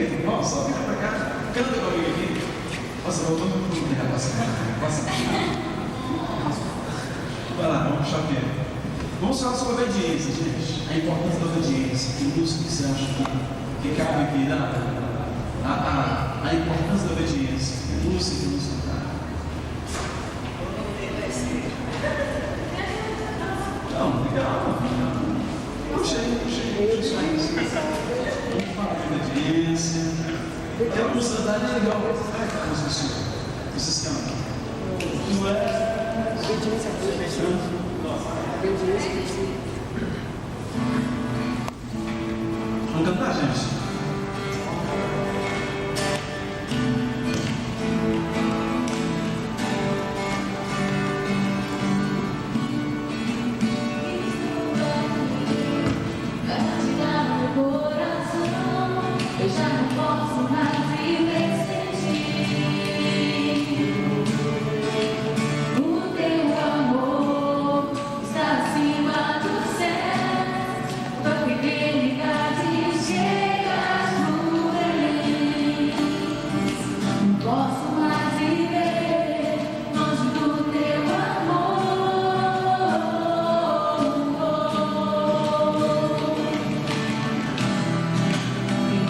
aqui, ó, só vira pra cá, canta comigo aqui. Nossa, voltou no fundo, né? Passa. Vai lá, vamos puxar o quê? Vamos falar sobre obediência, gente. A importância da obediência. Que música que você acha que cabe aqui, a importância da obediência. Que música que nos cantar. Não, legal. Puxa aí. Vamos falar de obediência. É uma sociedade legal. Vocês cantam. Não é? Obediência a Deus. Vamos cantar, gente? Eu já não posso mais viver sem ti. O teu amor está acima do céu. Tua fidelidade chega no Belém. Não posso mais viver longe do teu amor.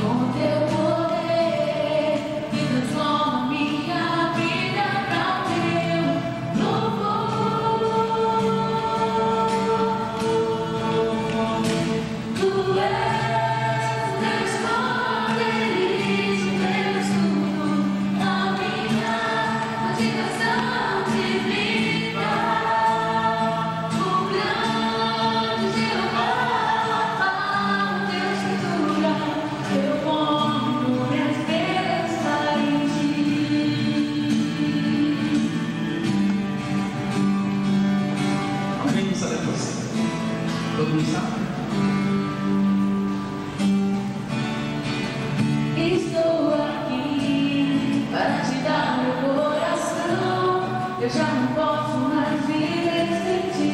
Com teu poder que transforma minha vida para o teu louvor. Tu és meu esconderijo, meu escudo, a minha motivação de vida. O grande Jeová, Deus que cura. Eu ponho minha esperança em ti. Alguém não sabe a música? Todo mundo sabe? Estou aqui para te dar meu coração. Eu já não posso mais viver sem ti.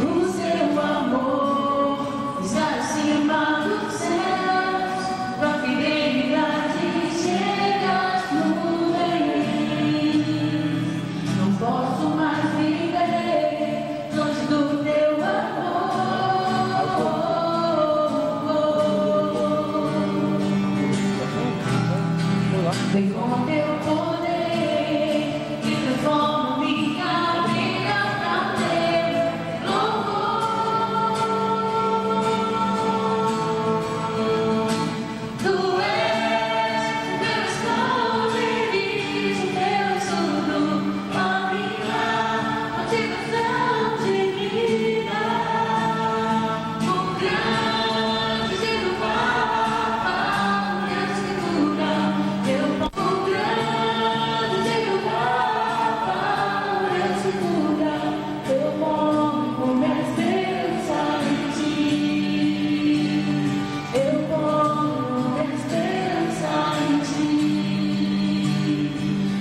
O seu amor está acima dos céus. Tua fidelidade chega no Belém. Não posso mais viver longe do teu amor. Vem com teu poder que transforma minha vida para teu louvor. Tu és meu esconderijo, meu escudo, a minha motivação de vida. O grande Jeová, Deus que cura. O grande Jeová, Deus que cura. Eu ponho minha esperança em ti. Eu ponho minha esperança em ti.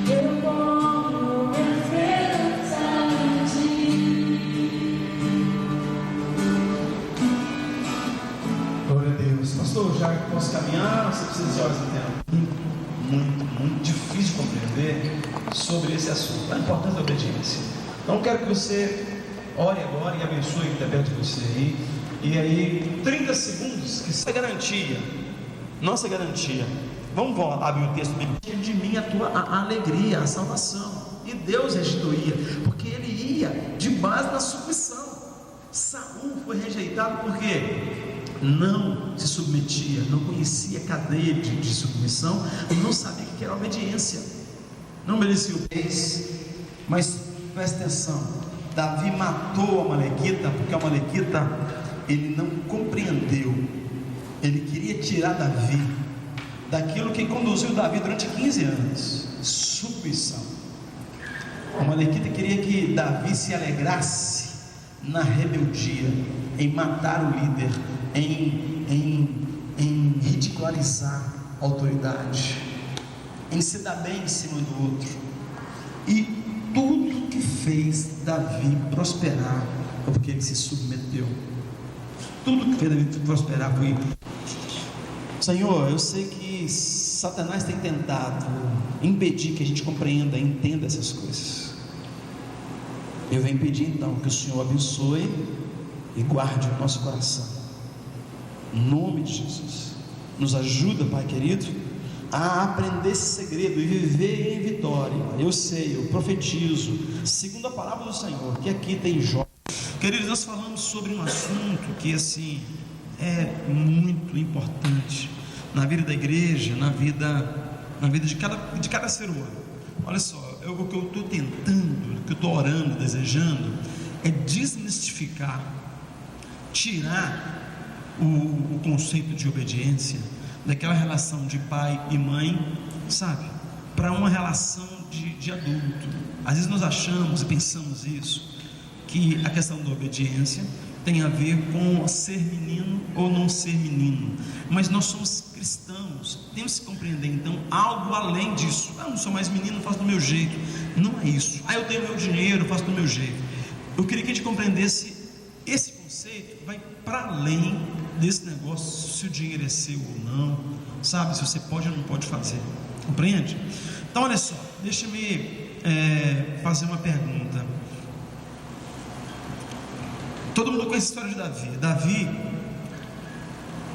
Eu ponho minha esperança em ti. Glória a Deus. Pastor, já posso caminhar? Você precisa de horas de tempo? Muito difícil de compreender sobre esse assunto, a importância da obediência. Então quero que você ore agora e abençoe o que está perto de você aí. E aí, 30 segundos, que isso é garantia, nossa garantia. Vamos abrir o texto bíblico. De mim a alegria, a salvação. E Deus restituía, porque ele ia de base na submissão. Saul foi rejeitado porque não se submetia, não conhecia a cadeia de submissão, e não sabia o que era obediência, não merecia o reis. Mas presta atenção, Davi matou a Amalequita, porque a Amalequita ele não compreendeu, ele queria tirar Davi daquilo que conduziu Davi durante 15 anos, submissão. A Amalequita queria que Davi se alegrasse na rebeldia, em matar o líder, em ridicularizar a autoridade, em se dar bem em cima do outro. E tudo que fez Davi prosperar foi porque ele se submeteu. Tudo que fez Davi prosperar foi. Senhor, eu sei que Satanás tem tentado impedir que a gente compreenda, entenda essas coisas. Eu venho pedir então que o Senhor abençoe e guarde o nosso coração, em nome de Jesus. Nos ajuda, Pai querido, a aprender esse segredo e viver em vitória. Eu sei, eu profetizo, segundo a palavra do Senhor, que aqui tem Jó. Queridos, nós falamos sobre um assunto que assim é muito importante na vida da igreja, na vida de cada ser humano. Olha só, o que eu estou tentando, o que eu estou orando, desejando, é desmistificar, tirar o conceito de obediência daquela relação de pai e mãe, sabe, para uma relação de adulto. Às vezes nós achamos e pensamos isso, que a questão da obediência tem a ver com ser menino ou não ser menino, mas nós somos cristãos, temos que compreender então algo além disso. Eu não sou mais menino, faço do meu jeito. Não é isso. Eu tenho meu dinheiro, faço do meu jeito. Eu queria que a gente compreendesse esse conceito, vai para além desse negócio, se o dinheiro é seu ou não, sabe, se você pode ou não pode fazer, compreende? Então olha só, deixa-me fazer uma pergunta. Todo mundo conhece a história de Davi. Davi,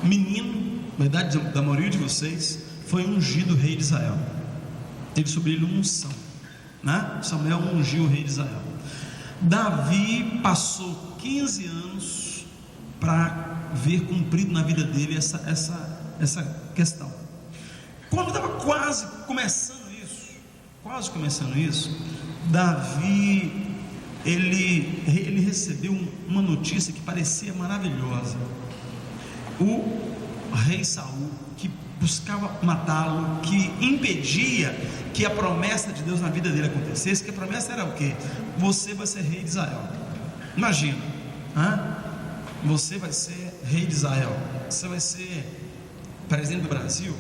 menino, na idade da maioria de vocês, foi ungido rei de Israel. Teve sobre ele uma unção, né? Samuel ungiu o rei de Israel. Davi passou 15 anos para ver cumprido na vida dele essa questão. Quando estava quase começando isso, Davi ele recebeu uma notícia que parecia maravilhosa. O rei Saul, que buscava matá-lo, que impedia que a promessa de Deus na vida dele acontecesse, que a promessa era o quê? Você vai ser rei de Israel. Imagina, você vai ser rei de Israel, você vai ser presidente do Brasil?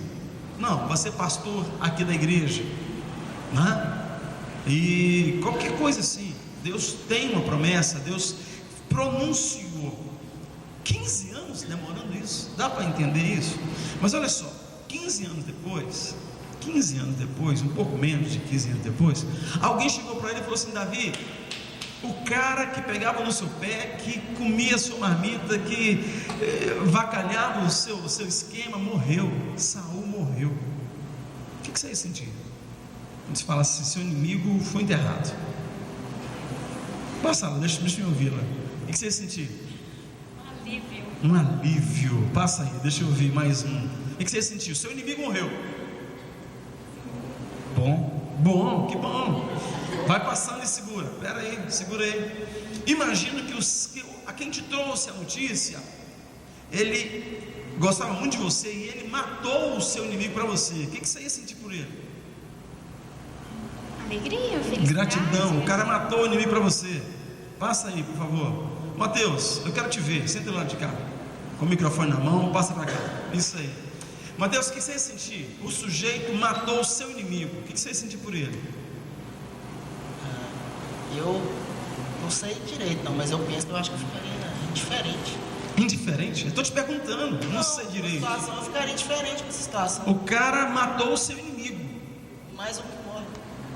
Não, vai ser pastor aqui da igreja, e qualquer coisa assim. Deus tem uma promessa, Deus pronunciou. 15 anos demorando isso, dá para entender isso? Mas olha só, 15 anos depois, um pouco menos de 15 anos depois, alguém chegou para ele e falou assim: Davi, o cara que pegava no seu pé, que comia a sua marmita, que vacalhava o seu esquema, morreu. Saul morreu. O que você ia sentir? Quando se fala assim, seu inimigo foi enterrado. Passa lá, deixa eu ouvi-la. O que você ia sentir? Um alívio. Passa aí, deixa eu ouvir mais um. O que você ia sentir? O seu inimigo morreu. Bom, que bom. Vai passando e segura. Espera aí, segura aí. Imagina que a quem te trouxe a notícia, ele gostava muito de você e ele matou o seu inimigo para você. O que você ia sentir por ele? Alegria, felicidade. Gratidão. O cara matou o inimigo para você. Passa aí, por favor. Mateus, eu quero te ver. Senta lá de cá, com o microfone na mão, passa para cá. Isso aí. Mateus, o que você ia sentir? O sujeito matou o seu inimigo. O que você ia sentir por ele? Eu não sei direito não, mas eu acho que eu ficaria indiferente. Indiferente? Eu estou te perguntando, não sei direito. Eu ficaria indiferente com essa situação. O cara matou o seu inimigo. Mais um que morre.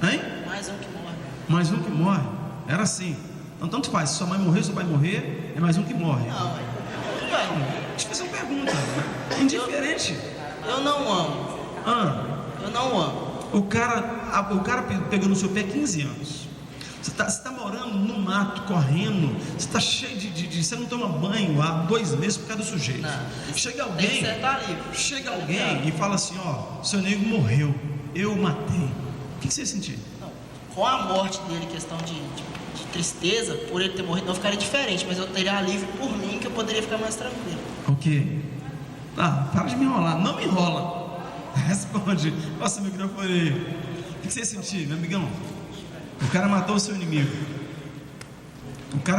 Hein? Mais um que morre. Mais um que morre. Era assim. Então tanto faz, se sua mãe morrer, seu pai morrer, é mais um que morre. Não, deixa eu fazer uma pergunta. Indiferente. Eu não amo. Eu não amo. O cara pegou no seu pé 15 anos. Você está morando no mato, correndo. Você está cheio de. Você não toma banho há 2 meses por causa do sujeito. Não, chega alguém e fala assim: ó, seu nego morreu, eu matei. O que você ia sentir? Não, com a morte dele, questão de tristeza, por ele ter morrido, não ficaria diferente, mas eu teria alívio por mim, que eu poderia ficar mais tranquilo. Ok. Para de me enrolar, não me enrola. Responde, passa o microfone aí. O que você ia sentir, meu amigão? O cara matou o seu inimigo. O que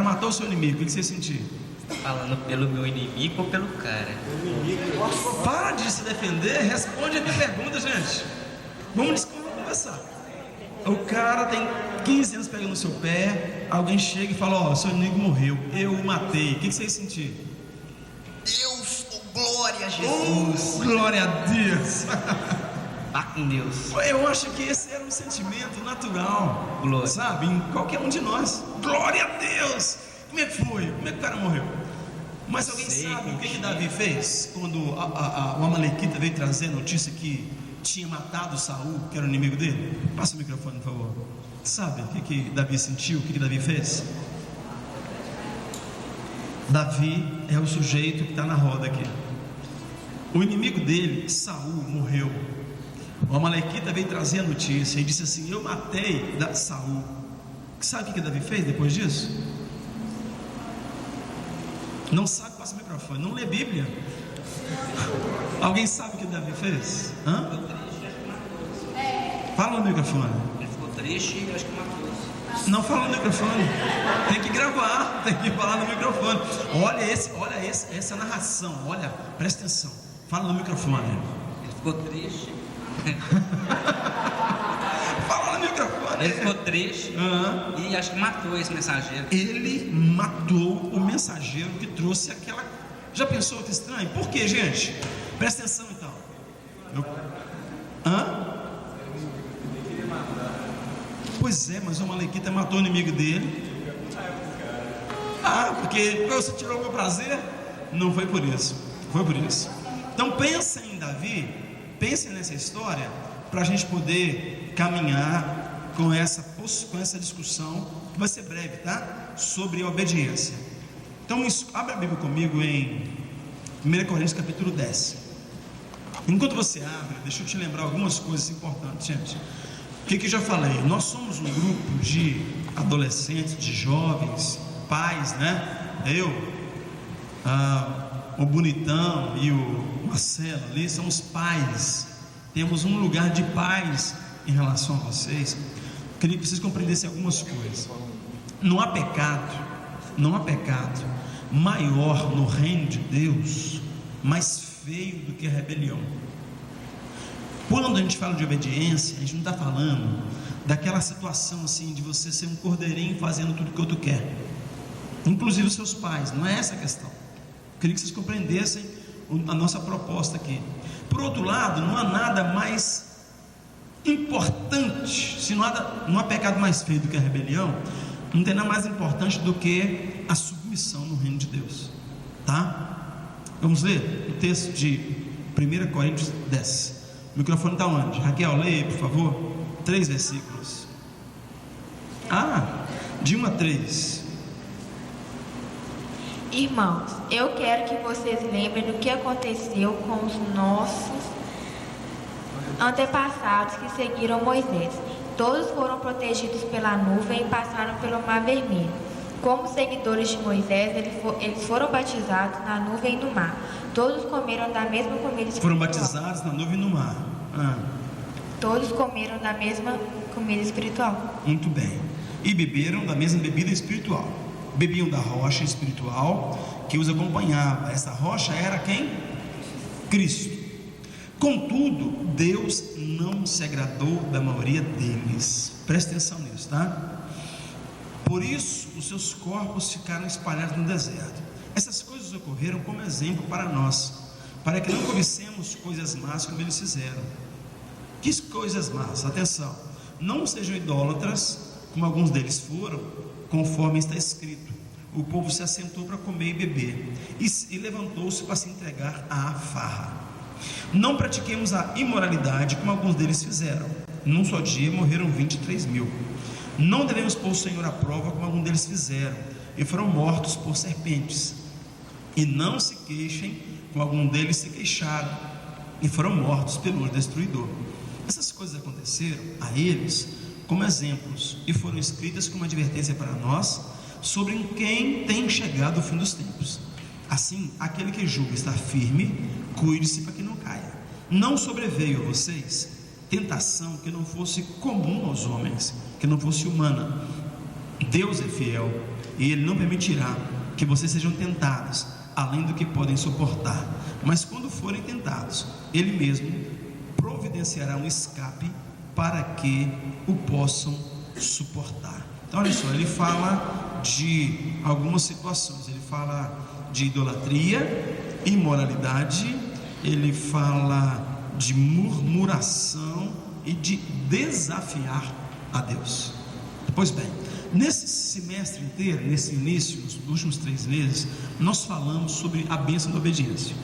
você ia sentir? Você está falando pelo meu inimigo ou pelo cara? Para de se defender, responde a minha pergunta, gente. Vamos conversar. O cara tem 15 anos pegando no seu pé. Alguém chega e fala: ó, seu inimigo morreu, eu o matei. O que você ia sentir? Glória a Jesus. Glória a Deus. Vá com Deus. Eu acho que esse era um sentimento natural, Glória. sabe, em qualquer um de nós. Glória a Deus. Como é que foi? Como é que o cara morreu? Mas alguém sabe o que Davi fez quando o Amalequita veio trazer a notícia que tinha matado Saul, que era o inimigo dele? Passa o microfone, por favor. Sabe o que Davi sentiu? O que Davi fez? Davi é o sujeito que está na roda aqui. O inimigo dele, Saul, morreu. O Amalequita veio trazer a notícia e disse assim: eu matei Saul. Sabe o que Davi fez depois disso? Não sabe? Passa o microfone. Não lê Bíblia. Alguém sabe o que Davi fez? Hã? Fala no microfone. Ele ficou triste e acho que matou. Não fala no microfone. Tem que gravar, tem que falar no microfone. Olha essa narração. Olha, presta atenção. Fala no microfone. Ele ficou triste. Fala no microfone. Ele ficou triste e acho que matou esse mensageiro. Ele matou o mensageiro que trouxe aquela. Já pensou que estranho? Por quê, gente? Presta atenção então. Pois é, mas o Amalequita matou o inimigo dele. Porque você tirou o meu prazer? Não foi por isso. Foi por isso. Então pensem em Davi, pensem nessa história, para a gente poder caminhar com essa discussão, que vai ser breve, tá? Sobre a obediência. Então abre a Bíblia comigo em 1 Coríntios capítulo 10. Enquanto você abre, deixa eu te lembrar algumas coisas importantes, gente. O que eu já falei? Nós somos um grupo de adolescentes, de jovens, pais, né? O Bonitão e o Marcelo ali somos pais. Temos um lugar de paz em relação a vocês. Queria que vocês compreendessem algumas coisas. Não há pecado maior no reino de Deus, mais feio do que a rebelião. Quando a gente fala de obediência, a gente não está falando daquela situação assim de você ser um cordeirinho fazendo tudo que o outro quer, inclusive os seus pais. Não é essa a questão. Queria que vocês compreendessem a nossa proposta aqui. Por outro lado, não há nada mais importante, se não há pecado mais feio do que a rebelião, não tem nada mais importante do que a submissão no reino de Deus, tá? Vamos ler o texto de 1 Coríntios 10. O microfone está onde? Raquel, leia aí, por favor. 3 versículos. De 1 a 3. Irmãos, eu quero que vocês lembrem do que aconteceu com os nossos antepassados que seguiram Moisés. Todos foram protegidos pela nuvem e passaram pelo Mar Vermelho. Como seguidores de Moisés, eles foram batizados na nuvem e no mar. Todos comeram da mesma comida espiritual. Foram batizados na nuvem e no mar. Todos comeram da mesma comida espiritual. Muito bem. E beberam da mesma bebida espiritual. Bebiam da rocha espiritual que os acompanhava. Essa rocha era quem? Cristo. Contudo, Deus não se agradou da maioria deles. Presta atenção nisso, tá? Por isso, os seus corpos ficaram espalhados no deserto. Essas coisas ocorreram como exemplo para nós, para que não cobicemos coisas más como eles fizeram. Que coisas más? Atenção, não sejam idólatras, como alguns deles foram, conforme está escrito: o povo se assentou para comer e beber, e levantou-se para se entregar à farra. Não pratiquemos a imoralidade, como alguns deles fizeram. Num só dia morreram 23.000. Não devemos pôr o Senhor à prova, como alguns deles fizeram, e foram mortos por serpentes. E não se queixem, como alguns deles se queixaram, e foram mortos pelo destruidor. Essas coisas aconteceram a eles como exemplos, e foram escritas como advertência para nós, sobre quem tem chegado o fim dos tempos. Assim, aquele que julga estar firme, cuide-se para que não caia. Não sobreveio a vocês tentação que não fosse comum aos homens, que não fosse humana. Deus é fiel, e Ele não permitirá que vocês sejam tentados além do que podem suportar. Mas quando forem tentados, Ele mesmo providenciará um escape para que o possam suportar. Então olha só, ele fala de algumas situações. Ele fala de idolatria, imoralidade, ele fala de murmuração e de desafiar a Deus. Pois bem, nesse semestre inteiro, nesse início, nos últimos 3 meses, nós falamos sobre a bênção da obediência.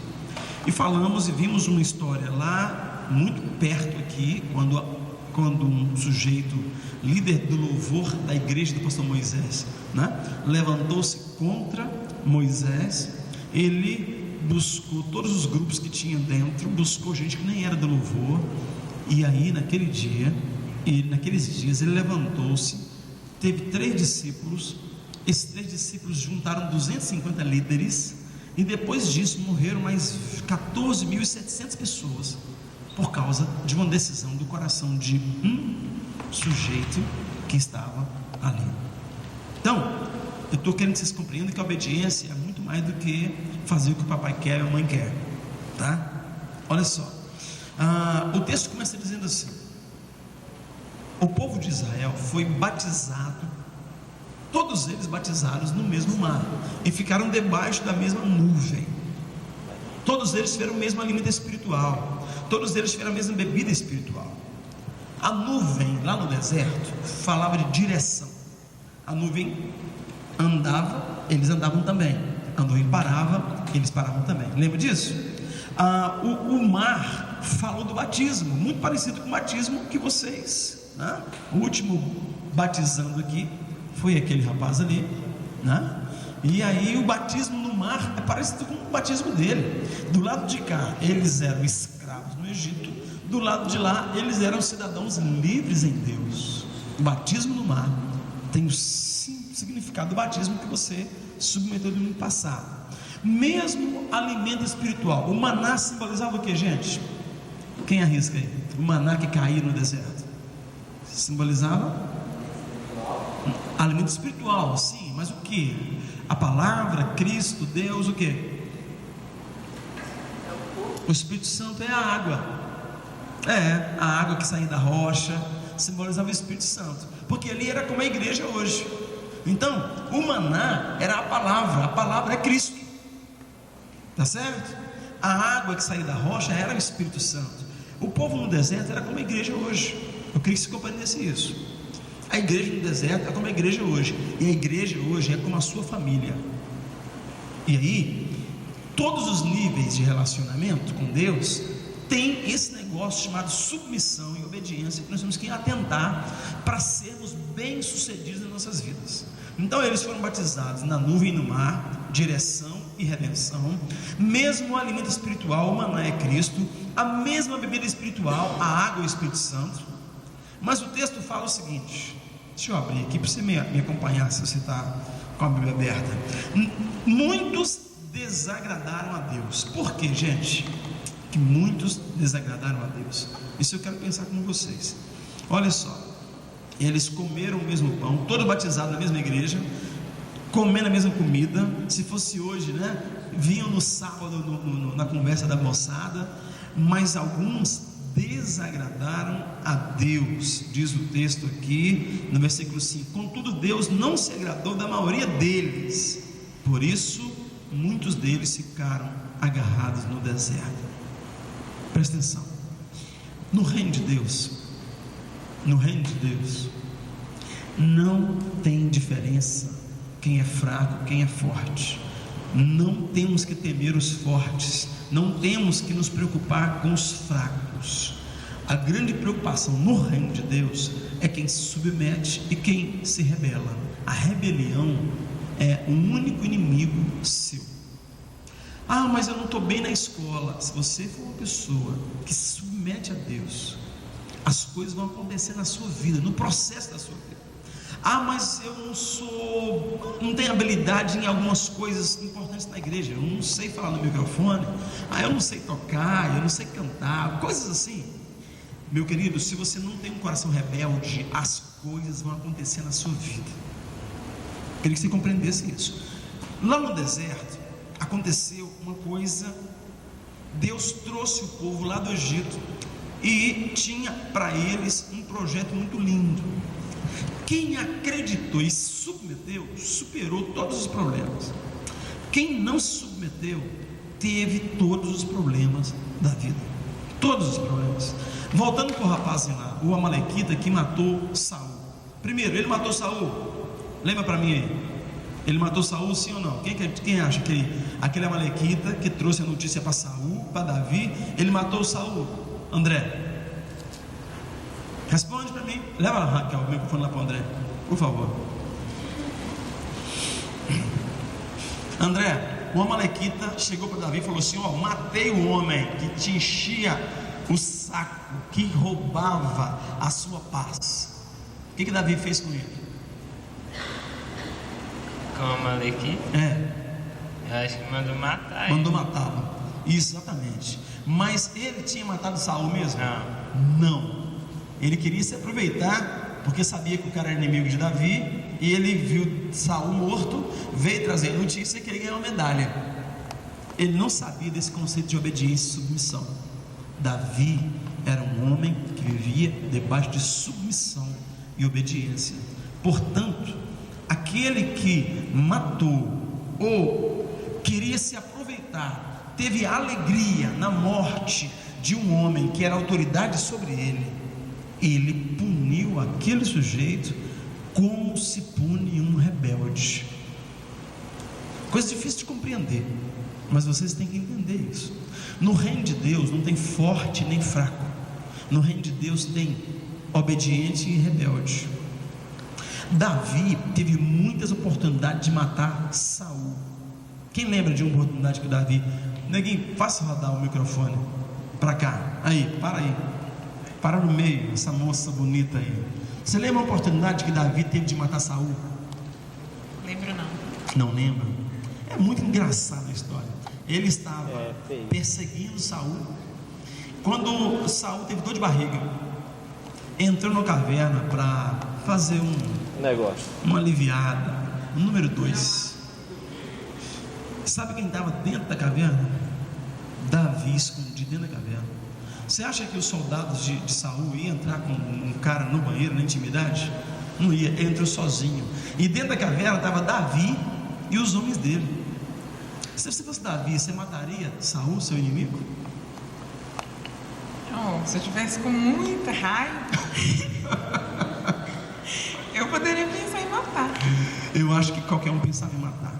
E falamos e vimos uma história lá, muito perto aqui, quando um sujeito, líder do louvor da igreja do pastor Moisés, levantou-se contra Moisés. Ele buscou todos os grupos que tinha dentro, buscou gente que nem era do louvor, e aí naqueles dias ele levantou-se, teve 3 discípulos, esses 3 discípulos juntaram 250 líderes, e depois disso morreram mais 14.700 pessoas, por causa de uma decisão do coração de um sujeito que estava ali. Então, eu estou querendo que vocês compreendam que a obediência é muito mais do que fazer o que o papai quer e a mamãe quer, tá? Olha só, o texto começa dizendo assim: o povo de Israel foi batizado, todos eles batizados no mesmo mar, e ficaram debaixo da mesma nuvem. Todos eles tiveram o mesmo alimento espiritual, todos eles tiveram a mesma bebida espiritual. A nuvem lá no deserto falava de direção. A nuvem andava, eles andavam também. A nuvem parava, eles paravam também. Lembra disso? O mar falou do batismo, muito parecido com o batismo que vocês, o último batizando aqui foi aquele rapaz ali, e aí o batismo no mar é parecido com o batismo dele. Do lado de cá eles eram escravos no Egito, do lado de lá eles eram cidadãos livres em Deus. O batismo no mar tem o significado do batismo que você submeteu no passado. Mesmo alimento espiritual, o maná simbolizava o que, gente? Quem arrisca aí? O maná que caía no deserto simbolizava alimento espiritual, sim, mas o que? A palavra, Cristo, Deus, o que? O Espírito Santo é a água. A água que saía da rocha simbolizava o Espírito Santo, porque ali era como a igreja hoje. Então, o maná era a palavra é Cristo, tá certo? A água que saía da rocha era o Espírito Santo. O povo no deserto era como a igreja hoje. Eu queria que se compreendesse isso. A igreja no deserto é como a igreja hoje, e a igreja hoje é como a sua família. E aí, todos os níveis de relacionamento com Deus tem esse negócio chamado submissão e obediência, que nós temos que atentar para sermos bem-sucedidos nas nossas vidas. Então eles foram batizados na nuvem e no mar, direção e redenção. Mesmo o alimento espiritual, o maná é Cristo, a mesma bebida espiritual, a água é o Espírito Santo. Mas o texto fala o seguinte, deixa eu abrir aqui para você me acompanhar, se você está com a Bíblia aberta. Muitos desagradaram a Deus. Por quê, gente? Que muitos desagradaram a Deus. Isso eu quero pensar com vocês. Olha só, eles comeram o mesmo pão, todos batizados na mesma igreja, comendo a mesma comida. Se fosse hoje, vinham no sábado na conversa da moçada, mas alguns desagradaram a Deus. Diz o texto aqui no versículo 5: contudo Deus não se agradou da maioria deles, por isso muitos deles ficaram agarrados no deserto. Presta atenção, no reino de Deus não tem diferença quem é fraco, quem é forte. Não temos que temer os fortes, não temos que nos preocupar com os fracos. A grande preocupação no reino de Deus é quem se submete e quem se rebela. A rebelião é o único inimigo seu. Mas eu não estou bem na escola. Se você for uma pessoa que se submete a Deus, as coisas vão acontecer na sua vida, no processo da sua vida. Mas eu não tenho habilidade em algumas coisas importantes na igreja. Eu não sei falar no microfone. Eu não sei tocar, eu não sei cantar, coisas assim. Meu querido, se você não tem um coração rebelde, as coisas vão acontecer na sua vida. Eu queria que você compreendesse isso. Lá no deserto aconteceu uma coisa. Deus trouxe o povo lá do Egito e tinha para eles um projeto muito lindo. Quem acreditou e se submeteu, superou todos os problemas. Quem não se submeteu teve todos os problemas da vida, todos os problemas. Voltando para o rapazinho lá, o amalequita que matou Saul. Primeiro, ele matou Saul. Lembra para mim aí? Ele matou Saul, sim ou não? Quem acha que aquele amalequita que trouxe a notícia para Saul, para Davi, ele matou Saul? André, responde para mim. Leva lá, Raquel, o microfone lá para o André, por favor. André, o amalequita chegou para Davi e falou assim: ó, matei o homem que te enchia o saco, que roubava a sua paz. O que Davi fez com ele? Com o Amalequita? Eu acho que mandou matar. Mandou matá-lo, exatamente. Mas ele tinha matado Saul mesmo? Não. Ele queria se aproveitar, porque sabia que o cara era inimigo de Davi, e ele viu Saul morto, veio trazer a notícia que ele ganhou uma medalha. Ele não sabia desse conceito de obediência e submissão. Davi era um homem que vivia debaixo de submissão e obediência. Portanto, aquele que matou ou queria se aproveitar, teve alegria na morte de um homem que era autoridade sobre ele, ele puniu aquele sujeito como se pune um rebelde. Coisa difícil de compreender, mas vocês têm que entender isso. No reino de Deus não tem forte nem fraco. No reino de Deus tem obediente e rebelde. Davi teve muitas oportunidades de matar Saul. Quem lembra de uma oportunidade que Davi... Neguinho, faça rodar o microfone para cá. Aí, para no meio, essa moça bonita aí. Você lembra uma oportunidade que Davi teve de matar Saul? Lembro não. Não lembra? É muito engraçada a história. Ele estava perseguindo Saul. Quando Saul teve dor de barriga, entrou na caverna para fazer uma aliviada. Número 2. Sabe quem estava dentro da caverna? Davi, escondido dentro da caverna. Você acha que os soldados de Saul iam entrar com um cara no banheiro, na intimidade? Não ia, ele entrou sozinho. E dentro da caverna estava Davi e os homens dele. Se você fosse Davi, você mataria Saul, seu inimigo? Se eu tivesse com muita raiva, eu poderia pensar em matar. Eu acho que qualquer um pensava em matar.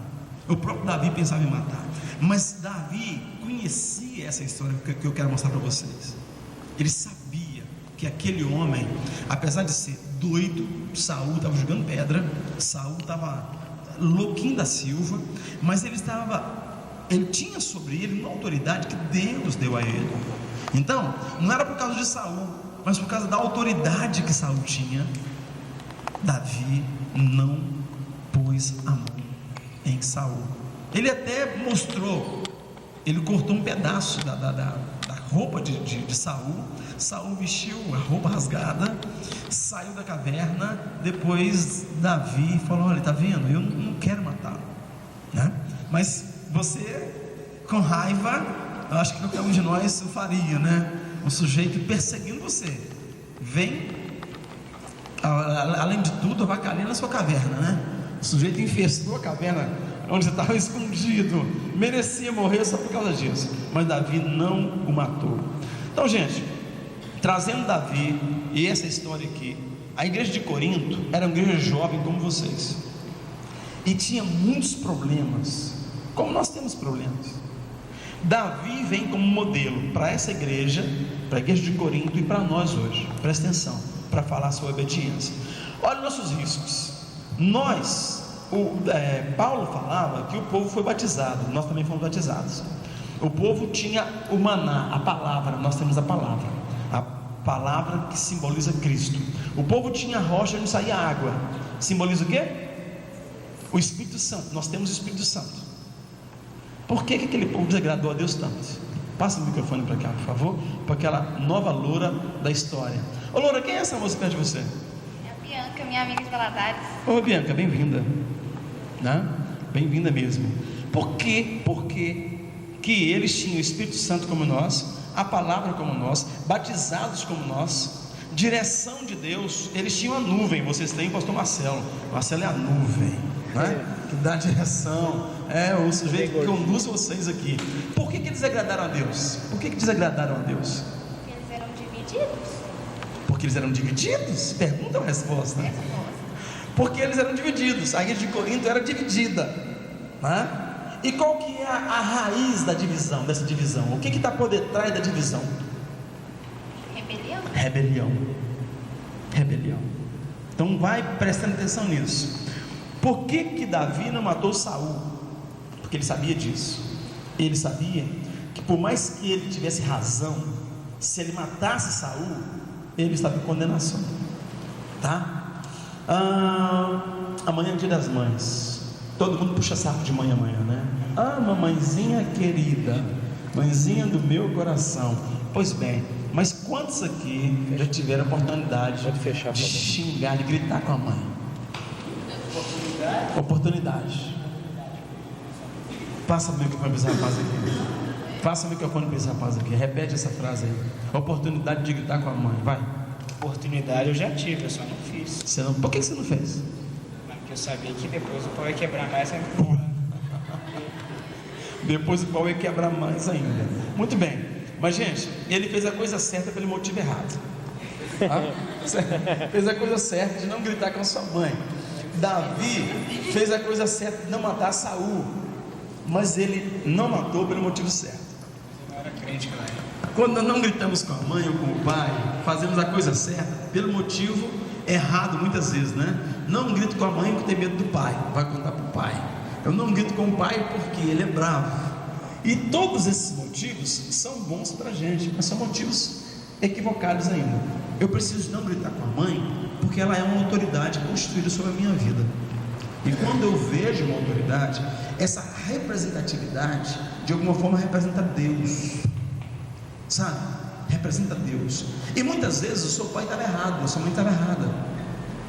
O próprio Davi pensava em matar. Mas Davi conhecia essa história que eu quero mostrar para vocês. Ele sabia que aquele homem, apesar de ser doido, Saul estava jogando pedra, Saul estava louquinho da Silva, mas ele tinha sobre ele uma autoridade que Deus deu a ele. Então, não era por causa de Saul, mas por causa da autoridade que Saul tinha. Davi não pôs a mão em Saul. Ele até mostrou, ele cortou um pedaço da roupa de Saul. Saul vestiu a roupa rasgada, saiu da caverna. Depois Davi falou: olha, tá vendo, eu não quero matá-lo, né? Mas você, com raiva, eu acho que qualquer um de nós o faria, né? Um sujeito perseguindo você, vem, além de tudo, avacalhando a sua caverna, né? O sujeito infestou a caverna onde você estava escondido, merecia morrer só por causa disso, mas Davi não o matou. Então, gente, trazendo Davi e essa história aqui, a igreja de Corinto era uma igreja jovem como vocês, e tinha muitos problemas, como nós temos problemas. Davi vem como modelo para essa igreja, para a igreja de Corinto e para nós hoje. Presta atenção, para falar sobre obediência. Olha nossos riscos. Paulo falava que o povo foi batizado, nós também fomos batizados. O povo tinha o maná, a palavra, nós temos a palavra que simboliza Cristo. O povo tinha a rocha onde saía água, simboliza o quê? O Espírito Santo, nós temos o Espírito Santo. Por que aquele povo desagradou a Deus tanto? Passa o microfone para cá, por favor, para aquela nova loura da história. Ô loura, quem é essa moça perto de você? É a Bianca, minha amiga de Valadares. Ô Bianca, bem-vinda, né? Bem-vinda mesmo. Por quê? Porque que eles tinham o Espírito Santo como nós, a palavra como nós, batizados como nós, direção de Deus. Eles tinham a nuvem, vocês têm o pastor Marcelo. Marcelo é a nuvem. né? Que dá direção, o sujeito que conduz vocês aqui. Por que eles agradaram a Deus? Por que desagradaram a Deus? Porque eles eram divididos. Porque eles eram divididos? Pergunta ou resposta? Porque eles eram divididos. A igreja de Corinto era dividida, né? E qual que é a raiz da divisão, dessa divisão? O que está por detrás da divisão? Rebelião. Então vai prestando atenção nisso. Por que Davi não matou Saul? Porque ele sabia disso. Ele sabia que por mais que ele tivesse razão, se ele matasse Saul, ele estava em condenação. Tá? Amanhã é dia das mães. Todo mundo puxa saco de mãe amanhã, né? Mamãezinha querida, mãezinha do meu coração. Pois bem, mas quantos aqui já tiveram a oportunidade de xingar, de gritar com a mãe? Oportunidade. Passa o microfone para esse rapaz aqui. Passa o microfone para esse rapaz aqui. Repete essa frase aí. Oportunidade de gritar com a mãe. Vai. Oportunidade eu já tive, eu só não fiz. Por que você não fez? Porque eu sabia que depois o pau ia quebrar mais ainda. Depois o pau ia quebrar mais ainda. Muito bem. Mas gente, ele fez a coisa certa pelo motivo errado. Fez a coisa certa de não gritar com a sua mãe. Davi fez a coisa certa de não matar Saul, mas ele não matou pelo motivo certo. Eu não era crente, cara. Quando não gritamos com a mãe ou com o pai, fazemos a coisa certa pelo motivo errado muitas vezes, né? Não grito com a mãe porque tem medo do pai, vai contar para o pai. Eu não grito com o pai porque ele é bravo. E todos esses motivos são bons para a gente, mas são motivos equivocados ainda. Eu preciso não gritar com a mãe porque ela é uma autoridade constituída sobre a minha vida. E quando eu vejo uma autoridade, essa representatividade de alguma forma representa Deus, sabe? Representa Deus. E muitas vezes o seu pai estava errado, a sua mãe estava errada.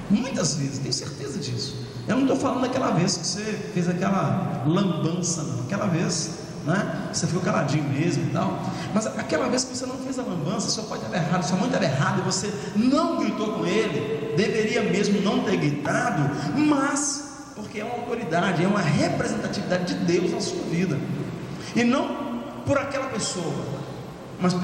Muitas vezes, tenho certeza disso. Eu não estou falando daquela vez que você fez aquela lambança, não. Aquela vez, né? Você ficou caladinho mesmo e tal. Mas aquela vez que você não fez a lambança, seu pai estava errado, sua mãe estava errada, e você não gritou com ele, deveria mesmo não ter gritado, mas porque é uma autoridade, é uma representatividade de Deus na sua vida. E não por aquela pessoa, mas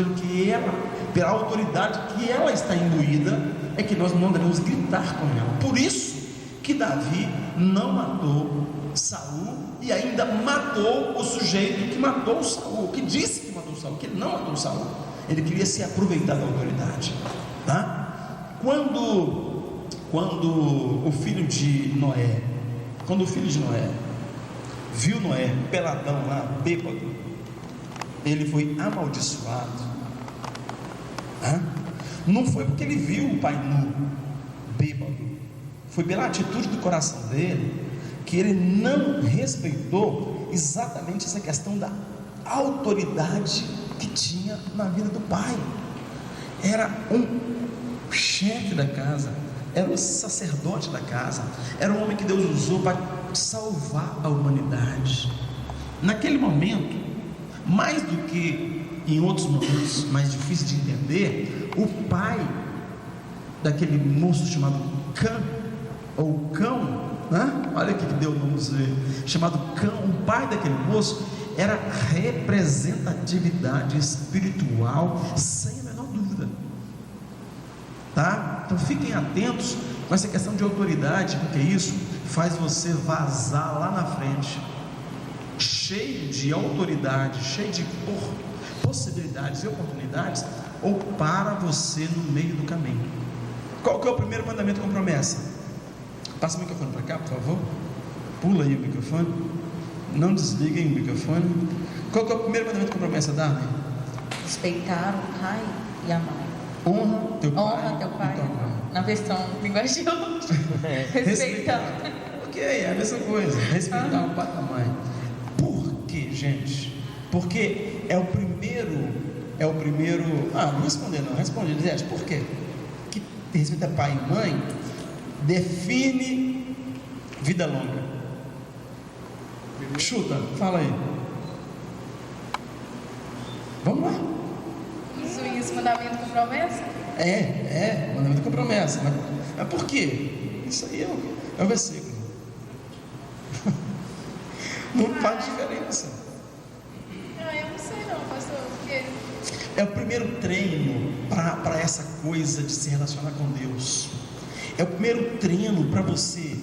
pela autoridade que ela está imbuída, é que nós não devemos gritar com ela. Por isso que Davi não matou Saul e ainda matou o sujeito que matou Saul, que disse que matou Saul, que ele não matou Saul. Ele queria se aproveitar da autoridade, tá? Quando o filho de Noé viu Noé peladão lá, bêbado, ele foi amaldiçoado. Não foi porque ele viu o pai nu, bêbado, foi pela atitude do coração dele, que ele não respeitou exatamente essa questão da autoridade que tinha na vida do pai. Era um chefe da casa, era um sacerdote da casa, era um homem que Deus usou para salvar a humanidade. Naquele momento, mais do que em outros momentos mais difíceis de entender, o pai daquele moço chamado Cão, né? Olha aqui que deu o nome dele, chamado Cão, o pai daquele moço era representatividade espiritual, sem a menor dúvida, tá? Então fiquem atentos com essa questão de autoridade, porque isso faz você vazar lá na frente, cheio de autoridade, cheio de possibilidades e oportunidades, ou para você no meio do caminho. Qual que é o primeiro mandamento com promessa? Passa o microfone para cá, por favor. Pula aí o microfone. Não desliguem o microfone. Qual que é o primeiro mandamento com promessa, Darlene? Respeitar o pai e a mãe. Honra teu pai. Honra teu pai. Na versão linguagem de hoje. Respeitar. Ok, é a mesma coisa. Respeitar o pai e a mãe. Por quê, gente? Porque é o primeiro. Não responder não, responde, Elisete, por quê? Que respeita pai e mãe define vida longa. Chuta, fala aí. Vamos lá. Isso, mandamento com promessa? Mandamento com promessa. Mas por quê? Isso aí é o versículo. Não faz diferença. Eu não sei não, pastor, porque... É o primeiro treino para essa coisa de se relacionar com Deus. É o primeiro treino para você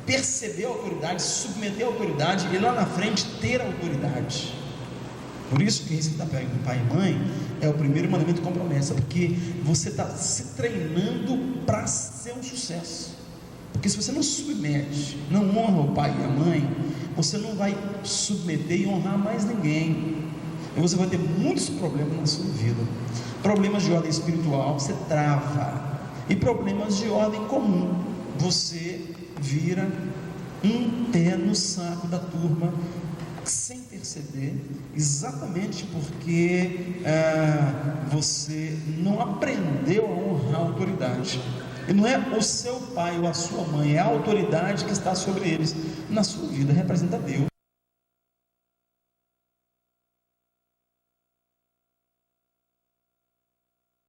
perceber a autoridade, se submeter à autoridade e lá na frente ter autoridade. Por isso que respeitar do pai e mãe é o primeiro mandamento com promessa, porque você está se treinando para ser um sucesso. Porque se você não submete, não honra o pai e a mãe, você não vai submeter e honrar mais ninguém. E você vai ter muitos problemas na sua vida. Problemas de ordem espiritual, você trava. E problemas de ordem comum, você vira um pé no saco da turma, sem perceber, exatamente porque você não aprendeu a honrar a autoridade. E não é o seu pai ou a sua mãe, é a autoridade que está sobre eles na sua vida, representa Deus.